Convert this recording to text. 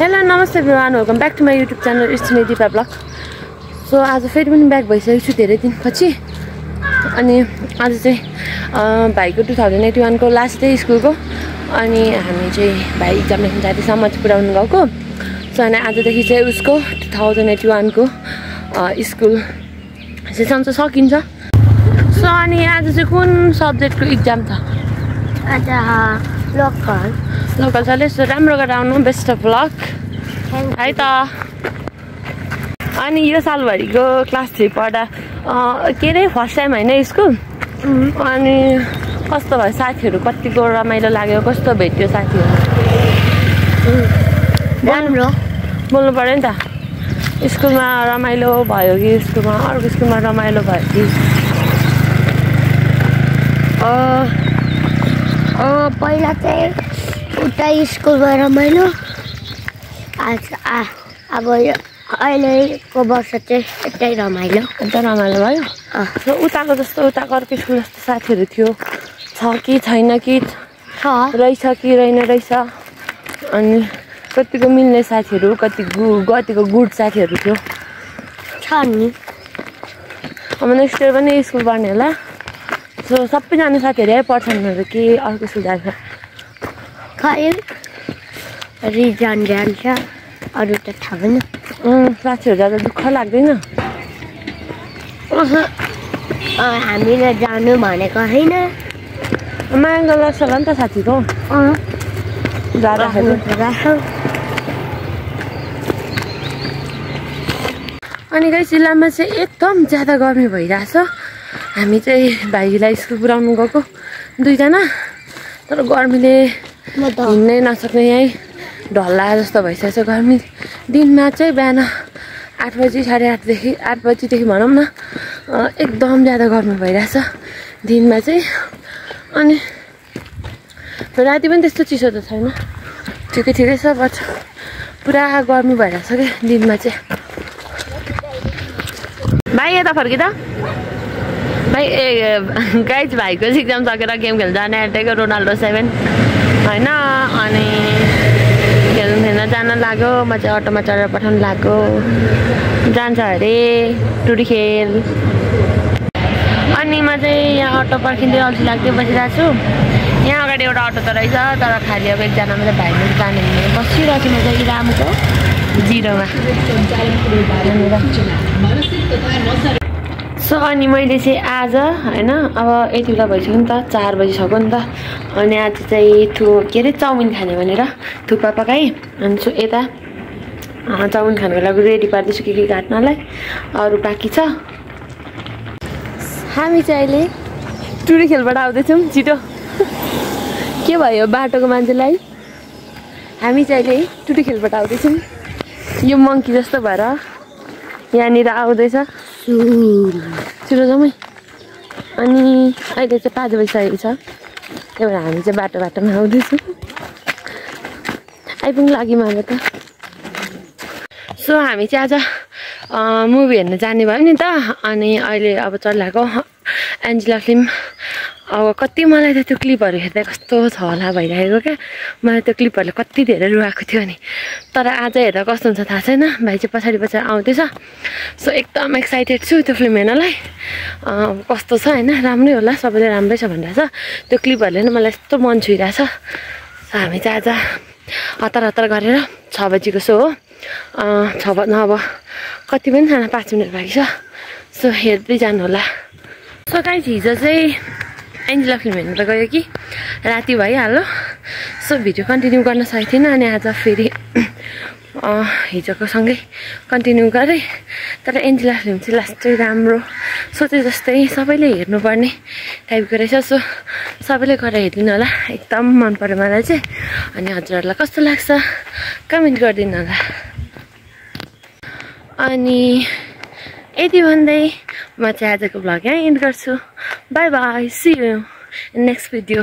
Hello, namaste everyone. Welcome back to my YouTube channel. It's me Deepa Vlog. So आज फेरि पनि back भइसकेको छु धेरै दिनपछि अनि आज चाहिँ भाइको 2081 को लास्ट डे स्कुलको अनि हामी चाहिँ भाइ एक्जाम लेख्न जाँदैछौँ चाहिँ पुराउन गएको सो अनि आजदेखि चाहिँ उसको 2081 को स्कुल सेसन चाहिँ सकिन्छ सो अनि आज चाहिँ कुन सब्जेक्टको एक्जाम छ आज लोकल छ सो राम्रो गरेर आउनु बेस्ट अफ लक है त अनि यो सालभरिको क्लास 3 पढ्दा के अरे फर्स्ट टाइम होइन स्कुल अनि कस्तो भयो साथीहरू कतिको रमाइलो लाग्यो कस्तो भेट्यो साथीहरू राम्रो बोल्नु पर्यो नि त स्कुलमा रमाइलो भयो कि स्कुलमा अर्को स्कुलमा रमाइलो भयो कि पहिला चाहिँ उता स्कुलमा रमाइलो अब अहिलेको वर्ष चाहिँ यतै रमाइलो भयो र उताको जस्तो उताको अर्को स्कुल जस्तो साथीहरू थियो छ कि छैन कि रहेछ कि रहेन रहेछ अनि कतिको मिल्ने साथीहरू कतिको गुड साथीहरू थियो छ नि अब नेक्स्ट इयर पनि स्कुल पढ्ने होला सो सबैजना साथीहरू यही पढ्छन् कि अर्को स्कुल जान्छ खै रिजन जान्छ अरू त थाहा भएन साथीहरू जाँदा दुःख लाग्दैन हामीले जानु भनेको होइन माया लाग्छ होला नि त साथीको अनि गाइस जिल्लामा चाहिँ एकदम ज्यादा गर्मी भइरहेछ हामी चाहिँ भाइलाई स्कुल पुऱ्याउनु गएको दुईजना तर गर्मीले हिँड्नै नसक्ने यहीँ ढल्ला जस्तो भइसकेको छ गर्मी दिनमा चाहिँ बिहान 8 बजी 8:30 बजीदेखि भनौँ न एकदम ज्यादा गर्मी भइरहेछ दिनमा चाहिँ अनि राति पनि त्यस्तो चिसो त छैन ठिकै छ बट पुरा गर्मी भइरहेछ क्या दिनमा चाहिँ भाइ यता फर्किँदा भाइ गाइज भाइको एक्जाम सकेर गेम खेल्न जाने आँटेको रोनाल्डो 7 होइन अनि खेल्न जान लाग्यो म चाहिँ अटोमा चढेर पठाउनु लाग्यो जान्छ अरे टुरी खेल अनि म चाहिँ यहाँ अटो पर्खिँदै अल्छी लाग्दै बसिरहेको छु यहाँ अगाडि एउटा अटो त रहेछ तर खालि अब एकजनामा चाहिँ भाइले जाने भने बसिरहेको छु म चाहिँ इरामको जिरोमा सो अनि मैले चाहिँ आज होइन अब यति बेला भइसक्यो नि त 4 बजिसक्यो नि त अनि आज चाहिँ के अरे चाउमिन खाने भनेर थुक्पा पकाएँ अनि सो यता चाउमिन खानुको लागि रेडी पार्दैछु के काट्नलाई अरू बाँकी छ हामी चाहिँ अहिले टुरी खेलबाट आउँदैछौँ छिटो के भयो बाटोको मान्छेलाई हामी चाहिँ अहिले टुरी खेलबाट आउँदैछौँ यो मङ्की जस्तो भएर यहाँनिर आउँदैछ छिटो जाउँ है अनि अहिले चाहिँ 5 बजिसकेको छ त्यही भएर हामी चाहिँ बाटोमा आउँदैछौँ आइपुग्नु लागि मलाई त सो हामी चाहिँ आज मुभी हेर्न जाने भयो नि त अनि अहिले अब चलिरहेको एन्जेला फिल्म अब कति मलाई त त्यो क्लिपहरू हेर्दा कस्तो छ होला भइरहेको क्या मलाई त्यो क्लिपहरूले कति धेरै रुवाएको थियो नि तर आज हेर्दा कस्तो हुन्छ थाहा छैन भाइ चाहिँ पछाडि आउँदैछ सो एकदम एक्साइटेड छु त्यो फिल्म हेर्नलाई कस्तो छ होइन राम्रै होला सबैले राम्रै छ भनिरहेछ त्यो क्लिपहरूले नै मलाई यस्तो मन छुइरहेछ सो हामी चाहिँ आज हतार गरेर 6 बजीको सो हो 6 बज्न अब कति पनि छैन 5 मिनट बाँकी छ सो हेर्दै जानु होला सो गाइस हिजो चाहिँ एन्जेला फिल्म हेर्नु त गयो कि राति भइहाल्यो सो भिडियो कन्टिन्यू गर्न सकेको थिइनँ अनि आज फेरि हिजोको सँगै कन्टिन्यू गरेँ तर एन्जेला फिल्म चाहिँ लास्ट चाहिँ राम्रो सोचे जस्तै सबैले हेर्नुपर्ने टाइपको रहेछ सो सबैले गएर हेरिदिनु होला एकदम मन पर्यो मलाई चाहिँ अनि हजुरहरूलाई कस्तो लाग्छ कमेन्ट गरिदिनु होला अनि यति भन्दै म चाहिँ आजको भ्लग यहाँ एन्ड गर्छु bye bye see you in next video